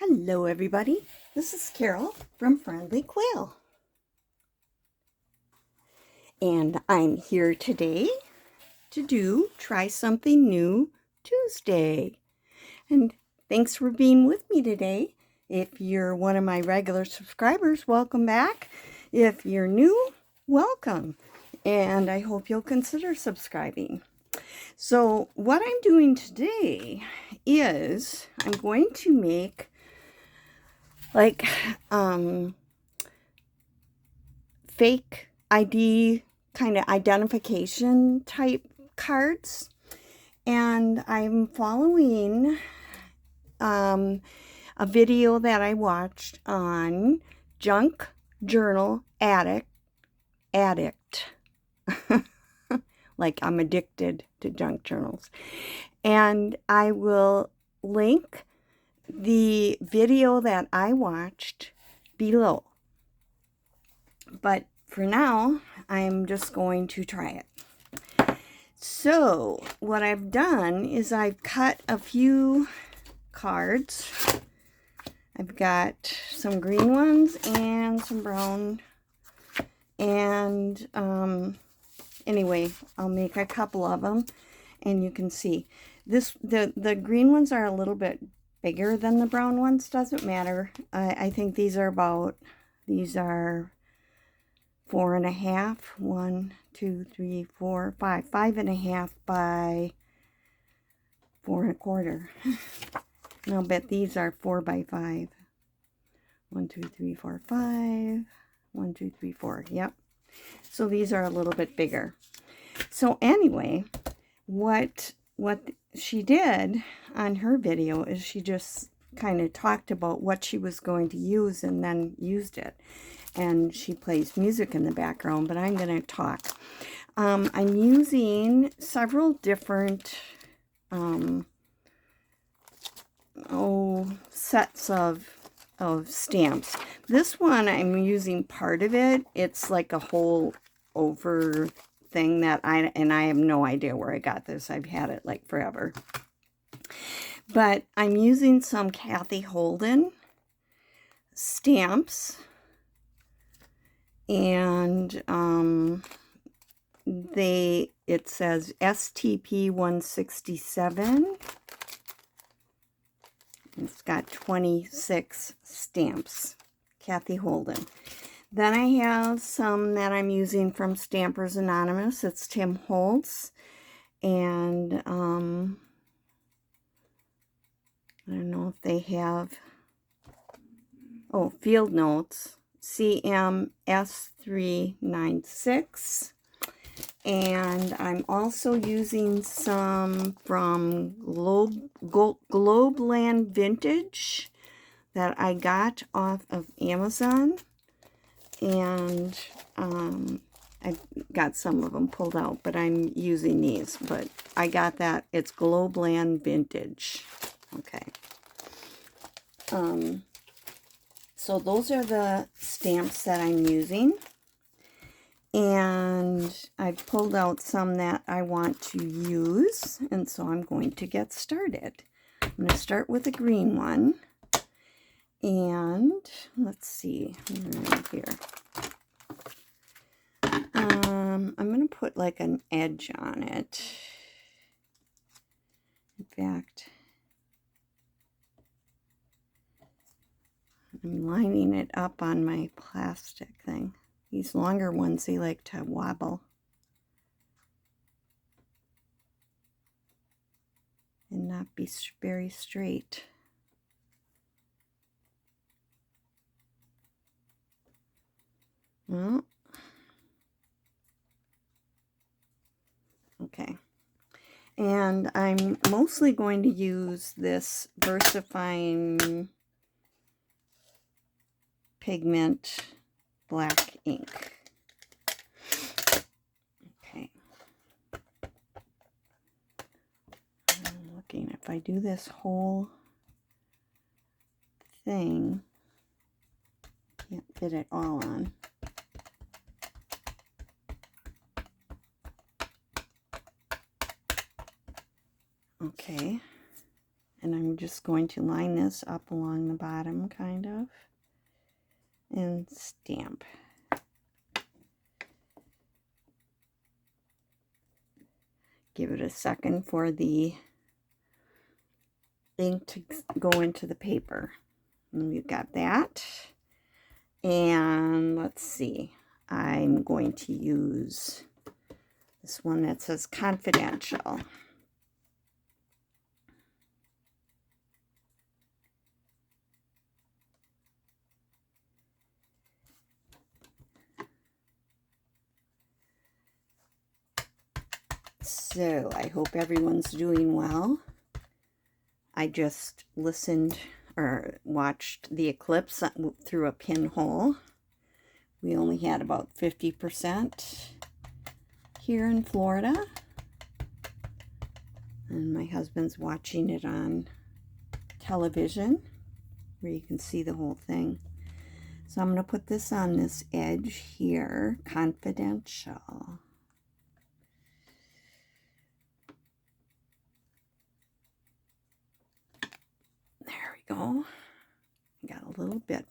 Hello everybody, this is Carol from Friendly Quill, and I'm here today to Try Something New Tuesday. And thanks for being with me today. If you're one of my regular subscribers, welcome back. If you're new, welcome, and I hope you'll consider subscribing. So what I'm doing today is I'm going to make like fake ID kind of identification type cards, and I'm following a video that I watched on Junk Journal Addict like I'm addicted to junk journals, and I will link the video that I watched below. But for now, I'm just going to try it. So what I've done is I've cut a few cards. I've got some green ones and some brown. And anyway, I'll make a couple of them, and you can see this. The green ones are a little bit bigger than the brown ones. Doesn't matter. I think these are 4.5. 1, 2, 3, 4, 5. 5.5 by 4.25. And I'll bet these are 4 by 5. 1, 2, 3, 4, 5. 1, 2, 3, 4. Yep. So these are a little bit bigger. So anyway, what she did on her video is she just kind of talked about what she was going to use and then used it. And she plays music in the background, but I'm going to talk. I'm using several different sets of stamps. This one I'm using part of it. It's like a whole over thing that I have no idea where I got this. I've had it like forever. But I'm using some Kathy Holden stamps, and it says STP 167. It's got 26 stamps, Kathy Holden. Then I have some that I'm using from Stampers Anonymous. It's Tim Holtz, and I don't know if they have, Field Notes, CMS396. And I'm also using some from Globeland Vintage that I got off of Amazon. And I've got some of them pulled out, but I'm using these. But I got that. It's Globeland Vintage. Okay. So those are the stamps that I'm using. And I've pulled out some that I want to use, and so I'm going to get started. I'm going to start with a green one, and let's see, right here. I'm going to put like an edge on it. In fact, I'm lining it up on my plastic thing. These longer ones, they like to wobble and not be very straight. Well, okay. And I'm mostly going to use this VersaFine pigment black ink. Okay. I'm looking, if I do this whole thing, can't fit it all on. Okay. And I'm just just going to line this up along the bottom, kind of, and stamp. Give it a second for the ink to go into the paper. And we've got that. And let's see, I'm going to use this one that says confidential. So I hope everyone's doing well. I just listened or watched the eclipse through a pinhole. We only had about 50% here in Florida. And my husband's watching it on television where you can see the whole thing. So I'm going to put this on this edge here, confidential. There we go. Got a little bit.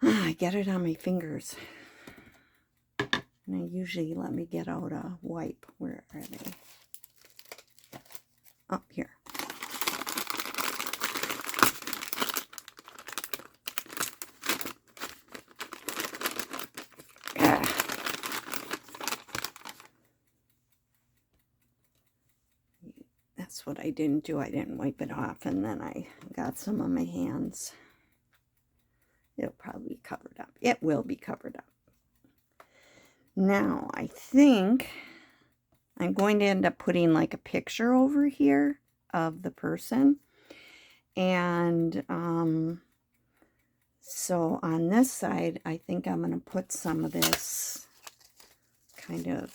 I get it on my fingers. And I usually let me get out a wipe. Where are they? Up here. That's what I didn't do. I didn't wipe it off, and then I got some on my hands. It'll probably be covered up. It will be covered up. Now, I think I'm going to end up putting like a picture over here of the person. And so on this side, I think I'm going to put some of this kind of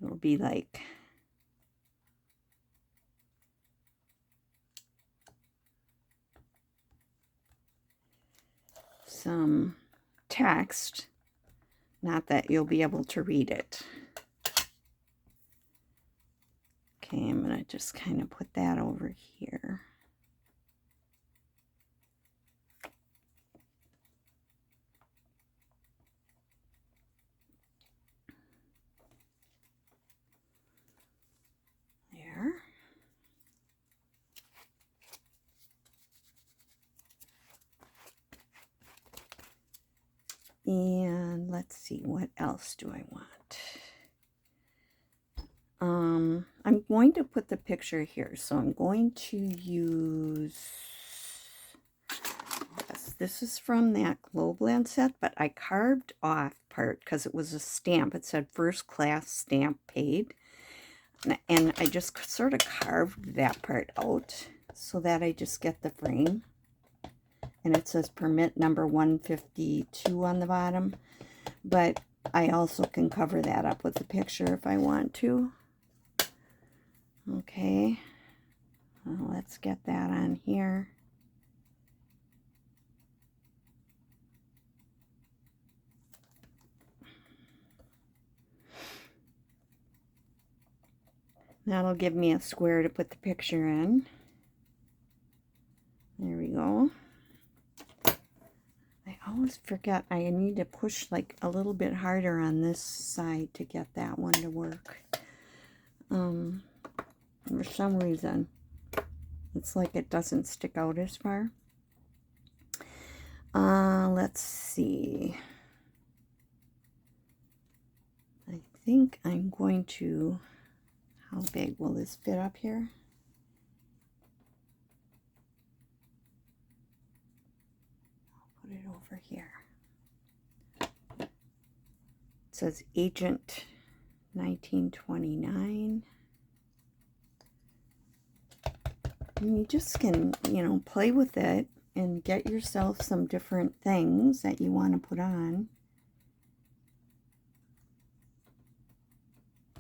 it'll be like some text, not that you'll be able to read it. Okay, I'm going to just kind of put that over here. There. And let's see, what else do I want? I'm going to put the picture here, so I'm going to use this is from that glow blend set, but I carved off part because it was a stamp. It said first class stamp paid, and I just sort of carved that part out so that I just get the frame. And it says permit number 152 on the bottom, but I also can cover that up with a picture if I want to. Okay, well, let's get that on here. That'll give me a square to put the picture in. There we go. I always forget I need to push like a little bit harder on this side to get that one to work. For some reason, it's like it doesn't stick out as far. Let's see. I think I'm going to, how big will this fit up here? I'll put it over here. It says Agent 1929. And you just can, you know, play with it and get yourself some different things that you want to put on.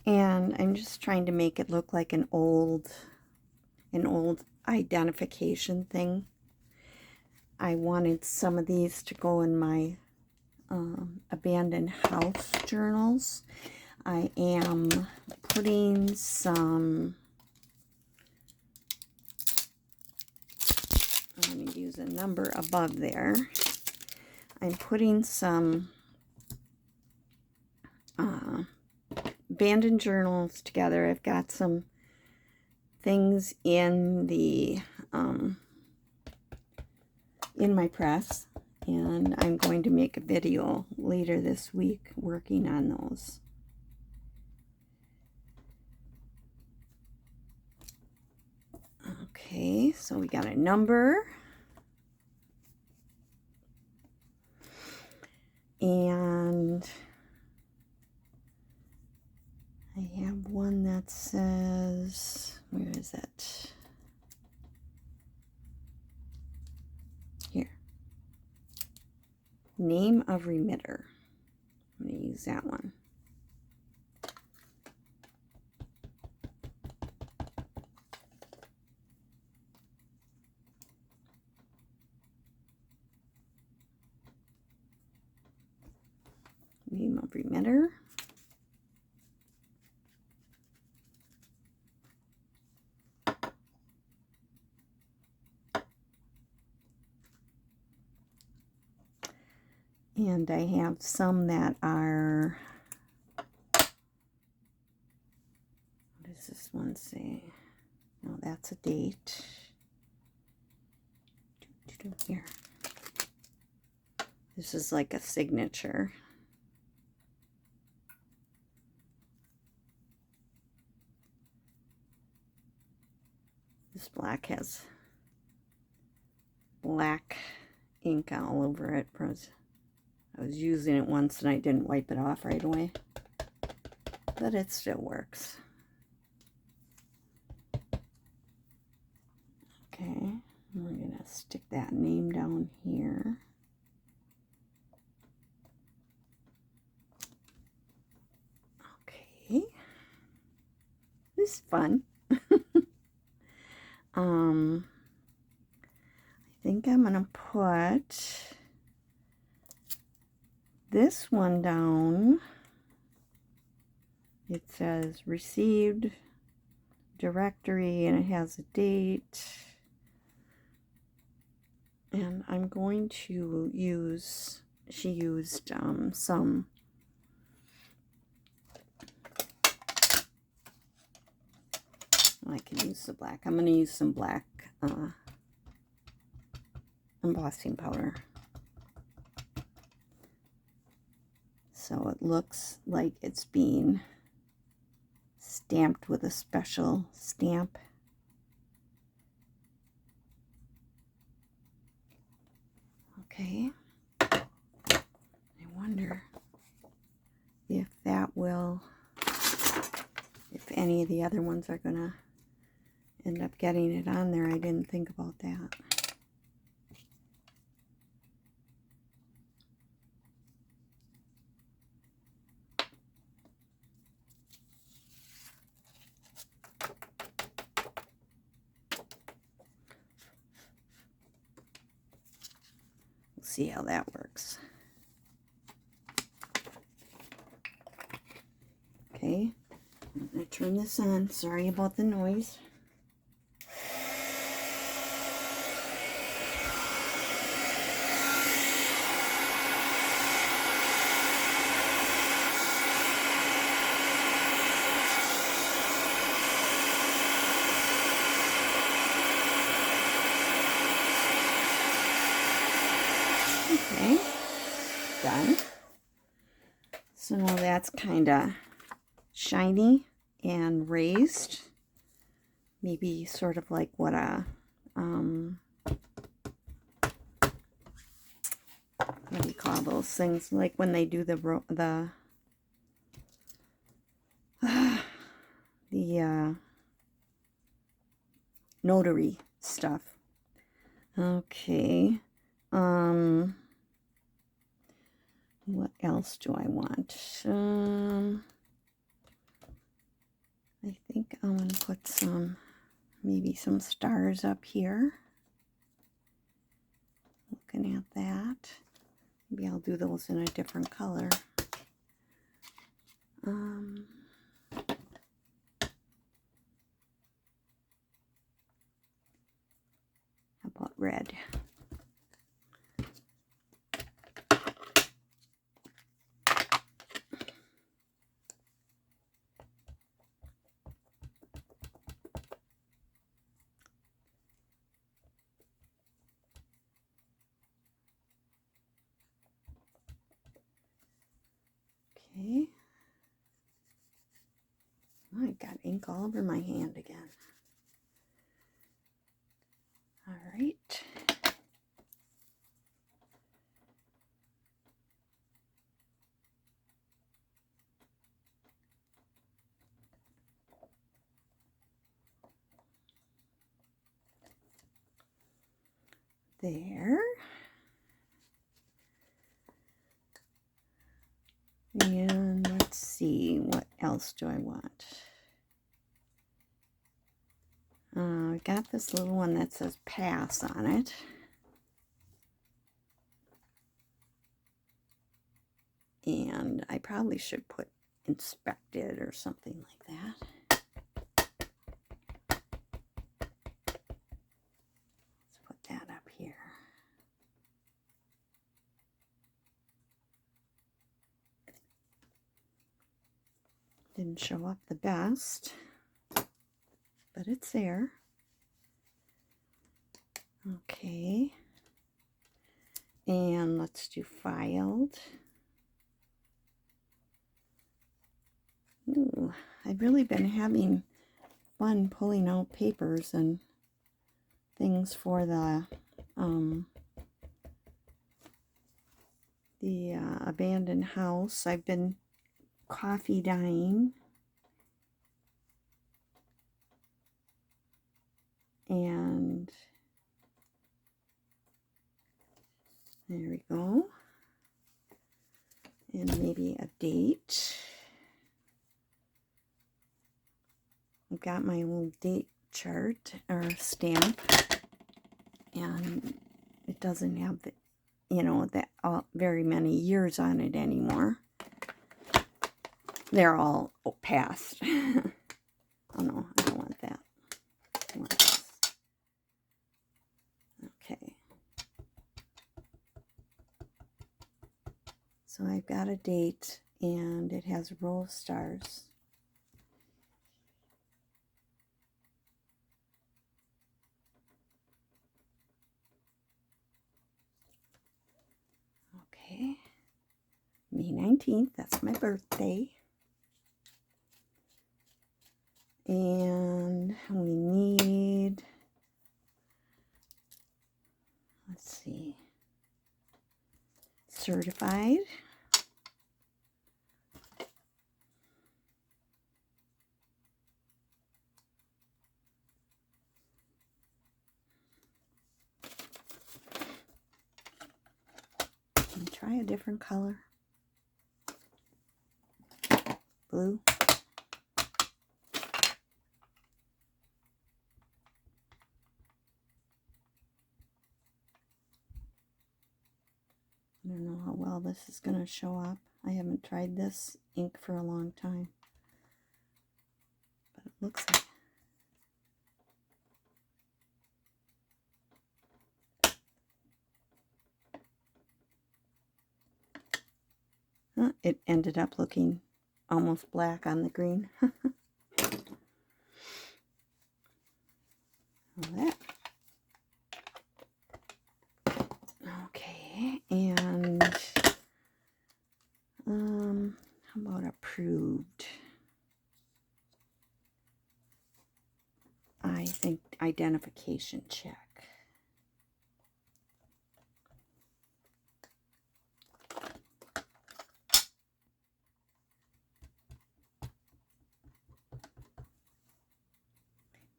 And I'm just trying to make it look like an old identification thing. I wanted some of these to go in my abandoned house journals. I am putting some, I'm going to use a number above there. I'm putting some abandoned journals together. I've got some things in the in my press, and I'm going to make a video later this week working on those. Okay, so we got a number, and I have one that says, where is it? Here. Name of remitter. I'm going to use that one. Name of remitter. And I have some that are, what does this one say? No, that's a date. Here. This is like a signature. This black has black ink all over it. I was using it once and I didn't wipe it off right away, but it still works. Okay, we're going to stick that name down here. Okay, this is fun. I think I'm going to put this one down. It says received directory and it has a date. And I'm going to use, she used some I can use the black. I'm going to use some black embossing powder. So it looks like it's being stamped with a special stamp. Okay. I wonder if that will, if any of the other ones are going to end up getting it on there. I didn't think about that. We'll see how that works. Okay, I'm going to turn this on. Sorry about the noise. Okay, done. So now that's kind of shiny and raised. Maybe sort of like what a, what do you call those things? Like when they do the notary stuff. Okay. What else do I want? I think I'm going to put some, maybe some stars up here. Looking at that. Maybe I'll do those in a different color. How about red? Okay. Oh, I got ink all over my hand again. All right. There. And let's see, what else do I want? I got this little one that says pass on it. And I probably should put inspected or something like that. Let's put that up here. Didn't show up the best, but it's there. Okay. And let's do filed. Ooh, I've really been having fun pulling out papers and things for the abandoned house. I've been coffee dyeing, and there we go. And maybe a date. I've got my little date chart or stamp, and it doesn't have the, you know, that very many years on it anymore. They're all past. Oh no, I don't want that. I want this. Okay. So I've got a date, and it has a row of stars. Okay. May 19th, that's my birthday. And we need, let's see, certified. And try a different color. Blue. I don't know how well this is going to show up. I haven't tried this ink for a long time. But it looks like it ended up looking almost black on the green. That. Okay, and how about approved? I think identification check.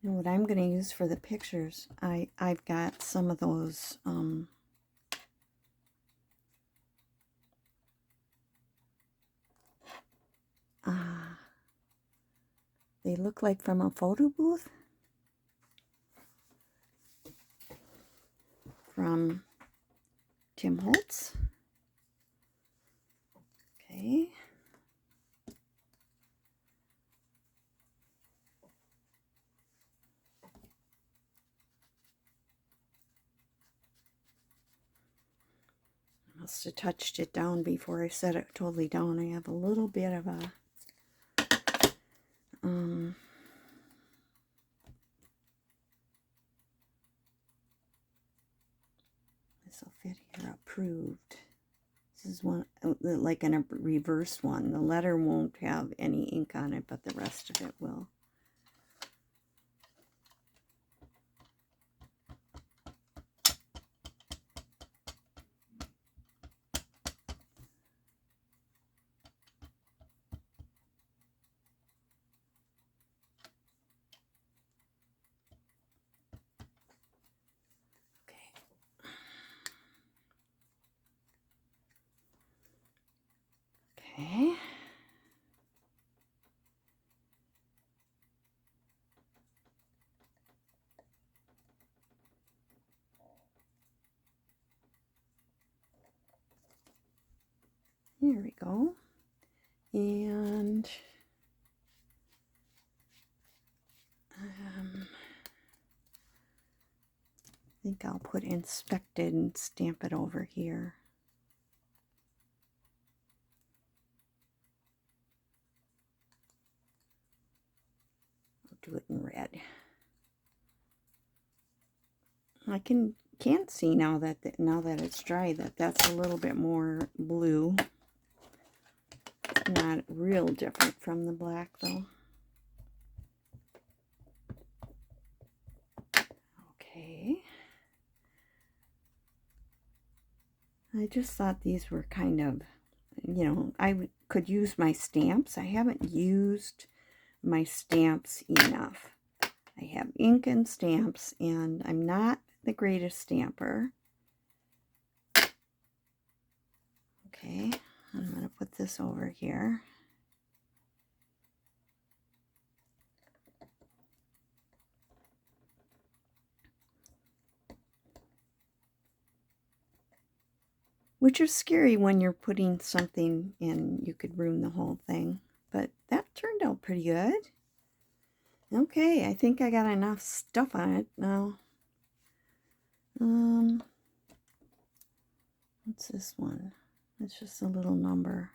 And what I'm going to use for the pictures, I've got some of those they look like from a photo booth from Tim Holtz. Okay. Must have touched it down before I set it totally down. I have a little bit of a this will fit here, approved. This is one like in a reverse one. The letter won't have any ink on it, but the rest of it will. Okay. Here we go. And I think I'll put inspected and stamp it over here. I'll do it in red. I can't see now that it's dry that that's a little bit more blue. Not real different from the black though. Okay. I just thought these were kind of, you know, I could use my stamps. I haven't used my stamps enough. I have ink and stamps, and I'm not the greatest stamper. Okay, I'm going to put this over here. Which is scary when you're putting something in, you could ruin the whole thing. But that turned out pretty good. Okay, I think I got enough stuff on it now. What's this one? It's just a little number.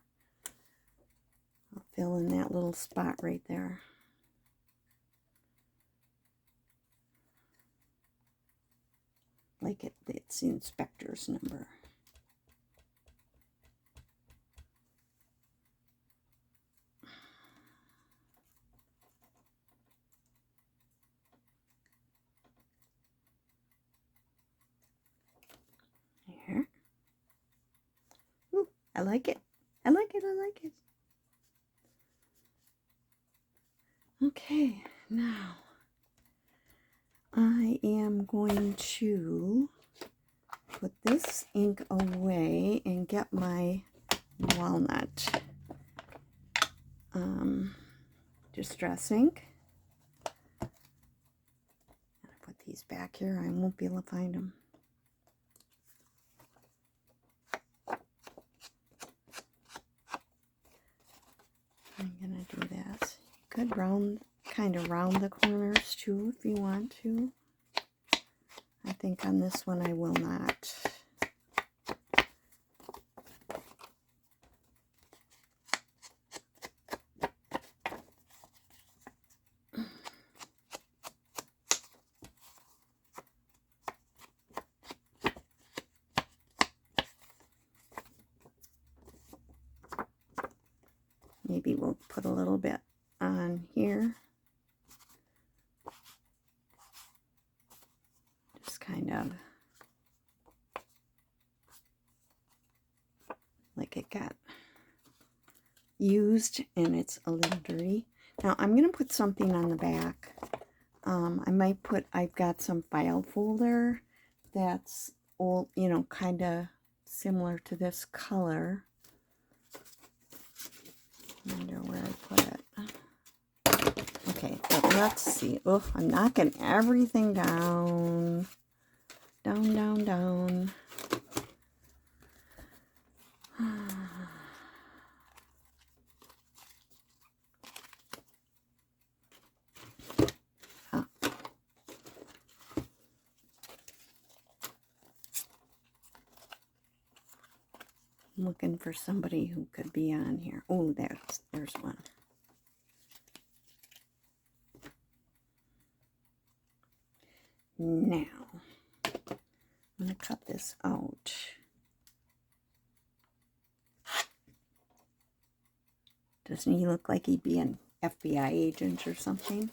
I'll fill in that little spot right there. Like it's the inspector's number. Here. Ooh, I like it. I like it. I like it. Okay, now I am going to put this ink away and get my walnut distress ink. I put these back here. I won't be able to find them. I'm gonna do that. You could kind of round the corners too if you want to. I think on this one I will not. Maybe we'll put a little bit on here. Just kind of like it got used and it's a little dirty. Now I'm going to put something on the back. I might put, I've got some file folder that's old, you know, kind of similar to this color. I wonder where I put it. Okay, but let's see. Oh, I'm knocking everything down. Down, down, down. I'm looking for somebody who could be on here. Oh, there's one. Now, I'm going to cut this out. Doesn't he look like he'd be an FBI agent or something?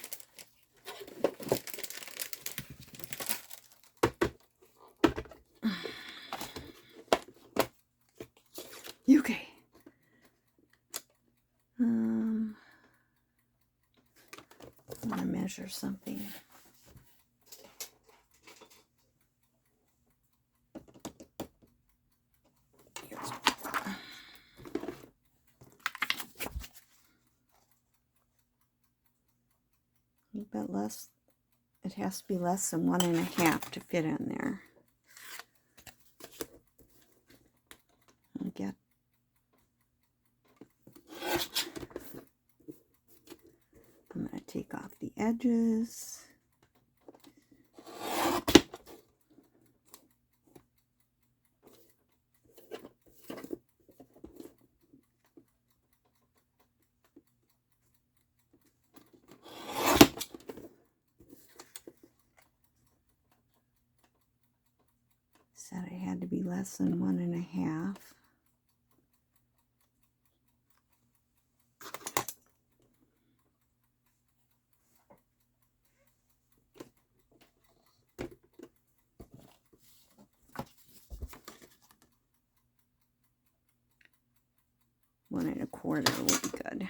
Okay. I want to measure something. A bit less. It has to be less than 1.5 to fit in there. And get I'm going to take off the edges. Said it had to be less than 1.5. One and a quarter will be good.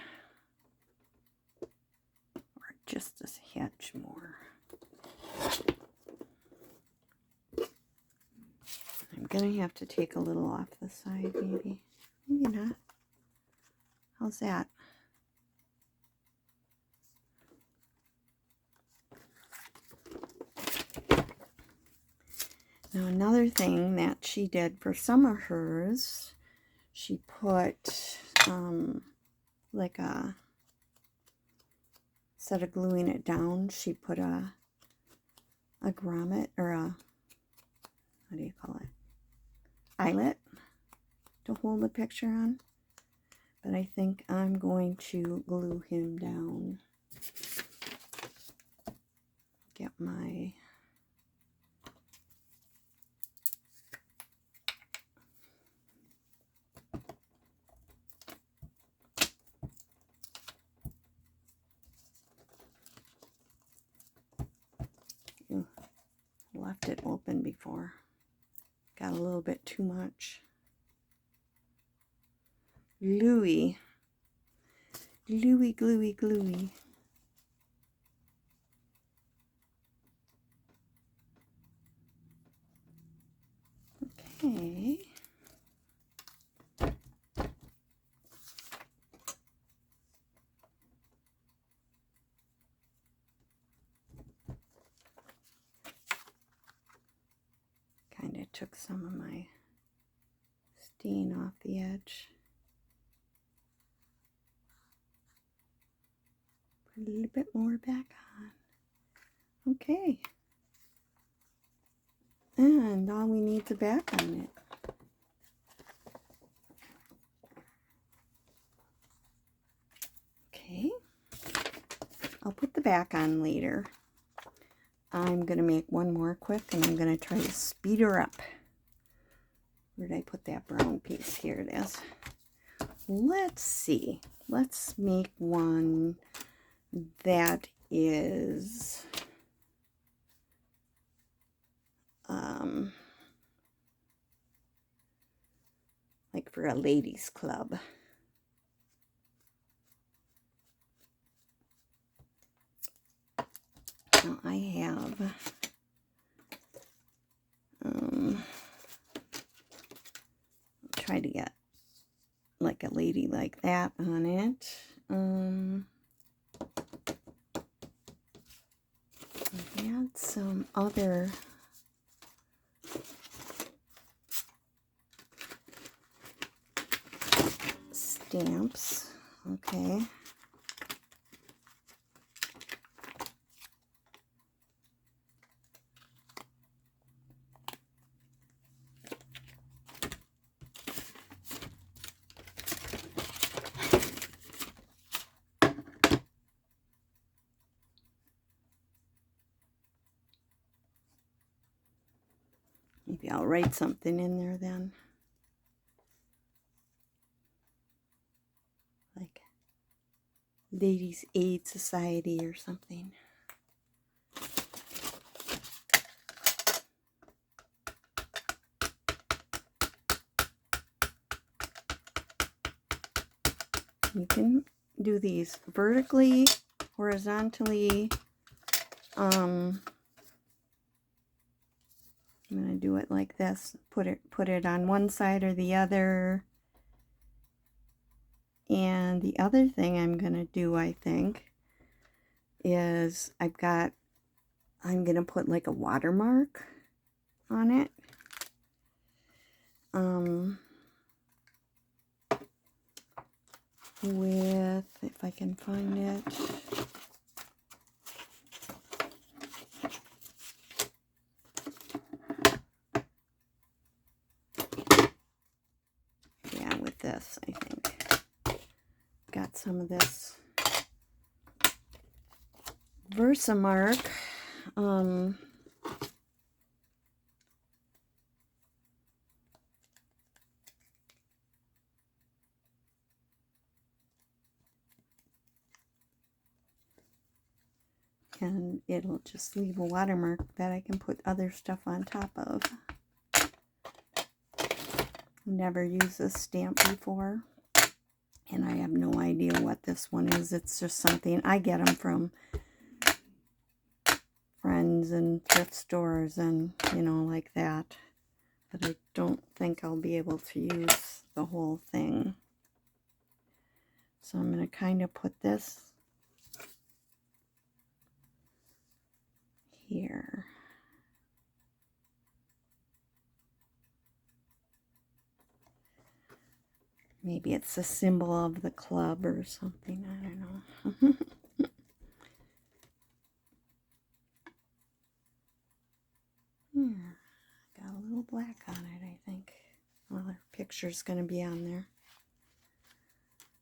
Or just a hitch more. I'm going to have to take a little off the side, maybe. Maybe not. How's that? Now, another thing that she did for some of hers, she put, like a, instead of gluing it down, she put a grommet, or a, what do you call it? Eyelet to hold the picture on. But I think I'm going to glue him down. Get my left it open before. Got a little bit too much. Gluey. Gluey, gluey, gluey. Okay. Kind of took some of my stain off the edge. Put a little bit more back on. Okay. And now we need the back on it. Okay. I'll put the back on later. I'm going to make one more quick, and I'm going to try to speed her up. Where did I put that brown piece? Here it is. Let's see. Let's make one that is like for a ladies' club. Now I have try to get like a lady like that on it. I had some other stamps. Okay. Maybe I'll write something in there then. Like Ladies Aid Society or something. You can do these vertically, horizontally. I'm going to do it like this. Put it on one side or the other. And the other thing I'm going to do, I think, is I'm going to put like a watermark on it. With, if I can find it. Yeah, with this, I think. Got some of this Versamark. And it'll just leave a watermark that I can put other stuff on top of. Never used this stamp before, and I have no idea what this one is. It's just something I get them from friends and thrift stores and, you know, like that. But I don't think I'll be able to use the whole thing. So I'm going to kind of put this here. Maybe it's a symbol of the club or something. I don't know. Yeah, got a little black on it, I think. Well, their picture's going to be on there.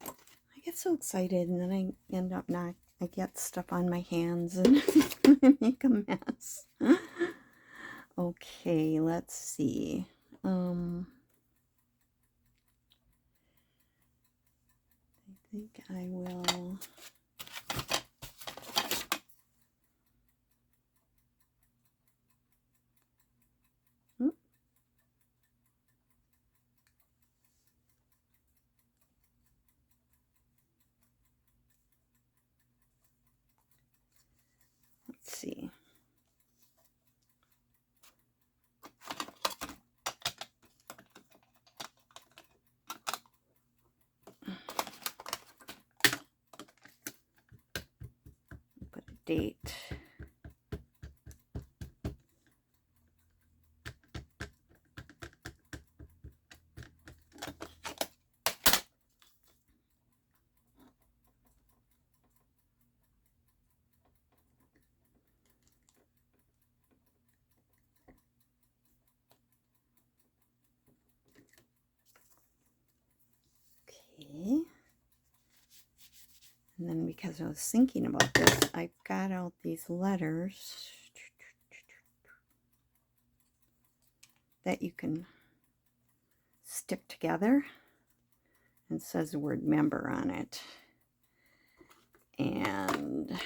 I get so excited and then I end up not. I get stuff on my hands and I make a mess. Okay, let's see. I think I will. Let's see. Put a date. Okay. And then because I was thinking about this, I got out these letters that you can stick together. It says the word member on it. And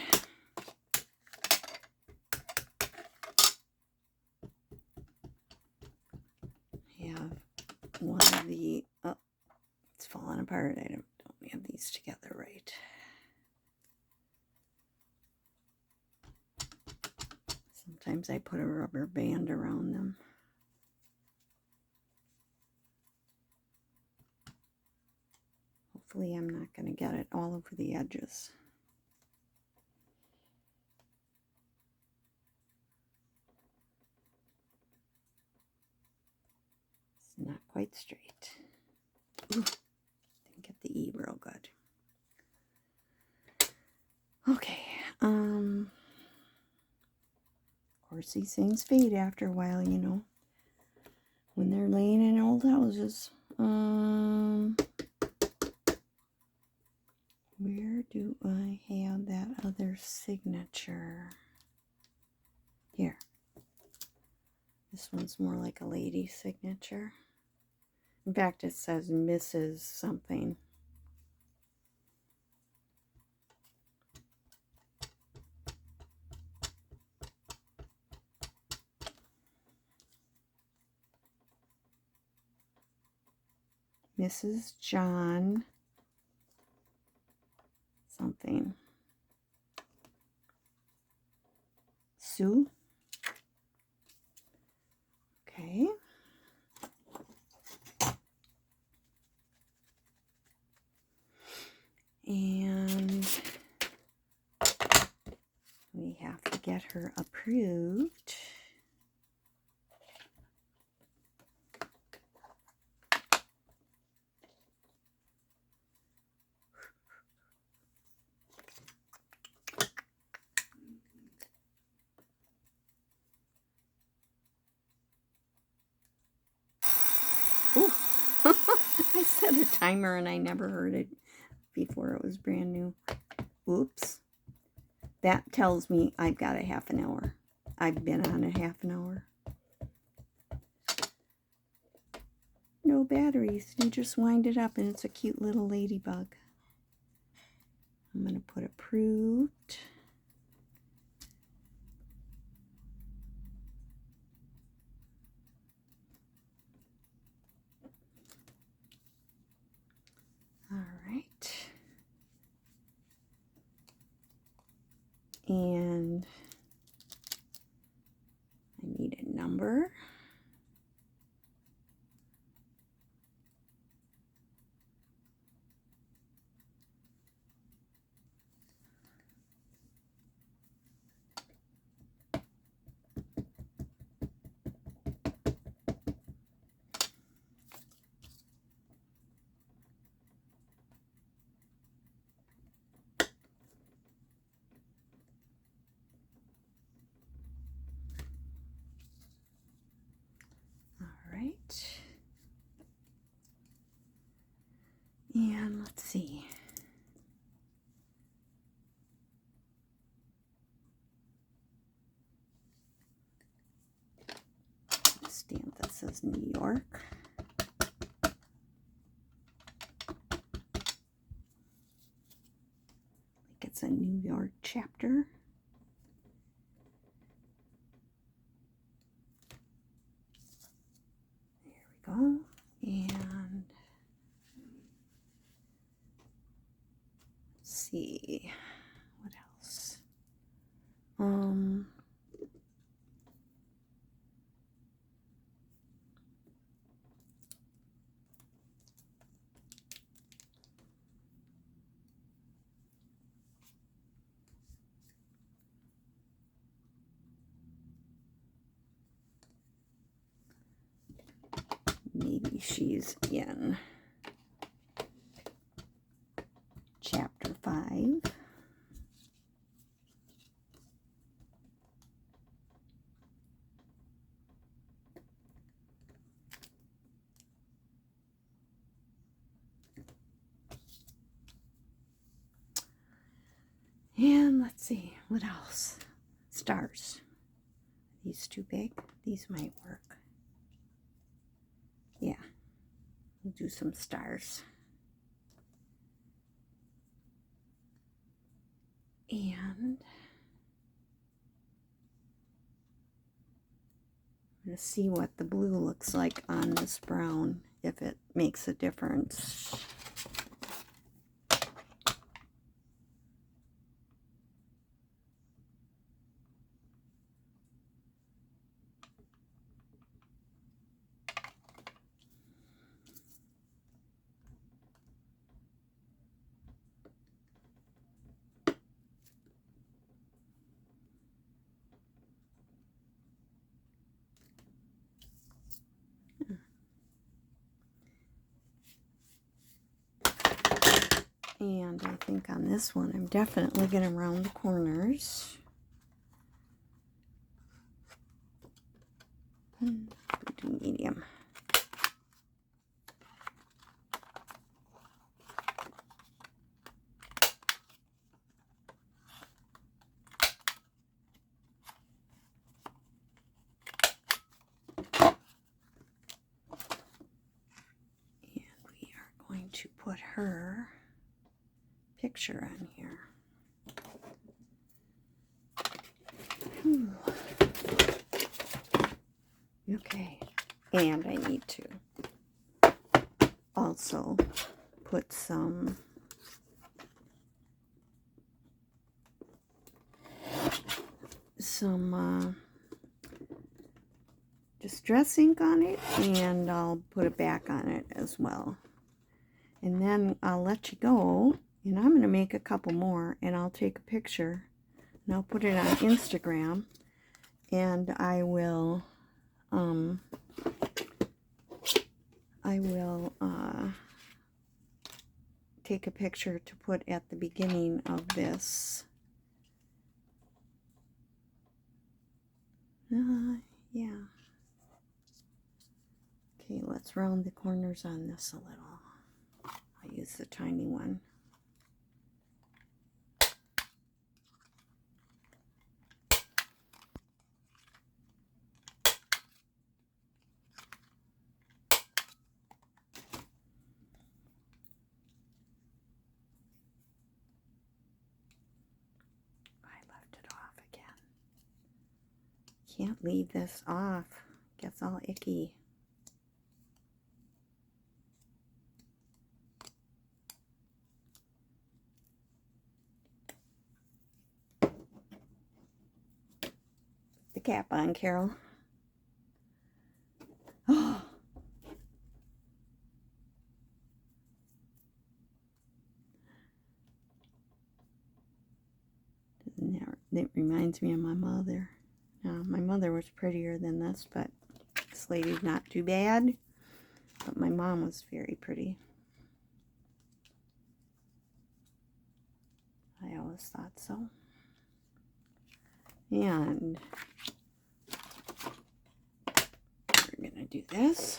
I have one of the, oh, it's falling apart. I don't have these together right. Sometimes I put a rubber band around them. Hopefully I'm not going to get it all over the edges. It's not quite straight. Ooh, didn't get the E real good. Okay, of course these things fade after a while, you know, when they're laying in old houses. Where do I have that other signature? Here. This one's more like a lady's signature. In fact, it says Mrs. something. Mrs. John something. Sue. Okay. And we have to get her approved. Ooh. I set a timer and I never heard it before it was brand new. Oops. That tells me I've got a half an hour. I've been on a half an hour. No batteries. You just wind it up and it's a cute little ladybug. I'm going to put approved. All right. And I need a number. And let's see. Stamp that says New York. Like it's a New York chapter. There we go. And let's see what else. Maybe she's in chapter 5. And let's see, what else? Stars. These too big? These might work. Yeah, we'll do some stars. And I'm going to see what the blue looks like on this brown, if it makes a difference. And I think on this one, I'm definitely going to round the corners. Do medium. to put her picture on here. Okay, and I need to also put some distress ink on it, and I'll put it back on it as well. And then I'll let you go, and I'm going to make a couple more, and I'll take a picture, and I'll put it on Instagram, and I will take a picture to put at the beginning of this. Yeah. Okay, let's round the corners on this a little. I'll use the tiny one. Can't leave this off. Gets all icky. The cap on, Carol. Oh. It reminds me of my mother. Now, my mother was prettier than this, but this lady's not too bad. But my mom was very pretty. I always thought so. And we're going to do this.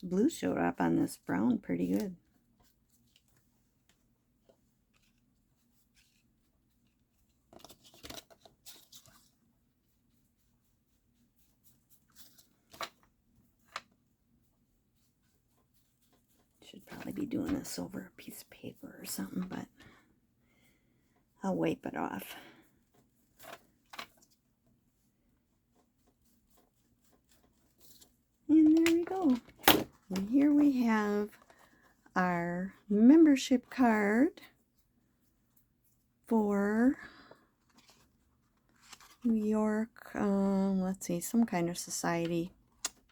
Blue showed up on this brown pretty good. Should probably be doing this over a piece of paper or something, but I'll wipe it off. And there we go. And here we have our membership card for New York, let's see, some kind of society.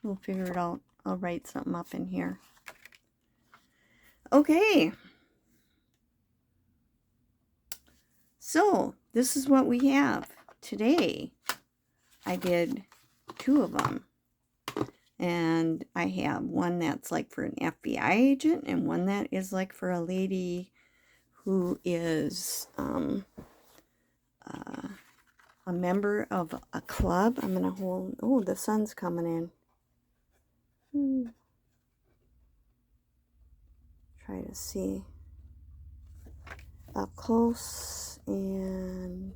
We'll figure it out. I'll write something up in here. Okay. So, this is what we have today. I did 2 of them. And I have one that's like for an FBI agent, and one that is like for a lady who is a member of a club. I'm going to hold, oh, the sun's coming in. Try to see up close and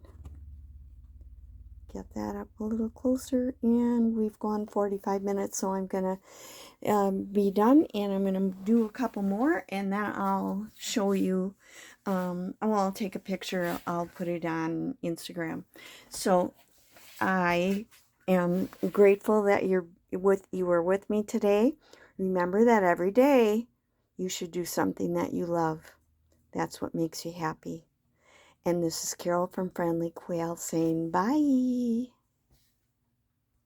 get that up a little closer. And we've gone 45 minutes, so I'm going to be done, and I'm going to do a couple more, and then I'll show you. Well, I'll take a picture. I'll put it on Instagram. So I am grateful that you were with me today. Remember that every day you should do something that you love. That's what makes you happy. And this is Carol from Friendly Quail saying bye.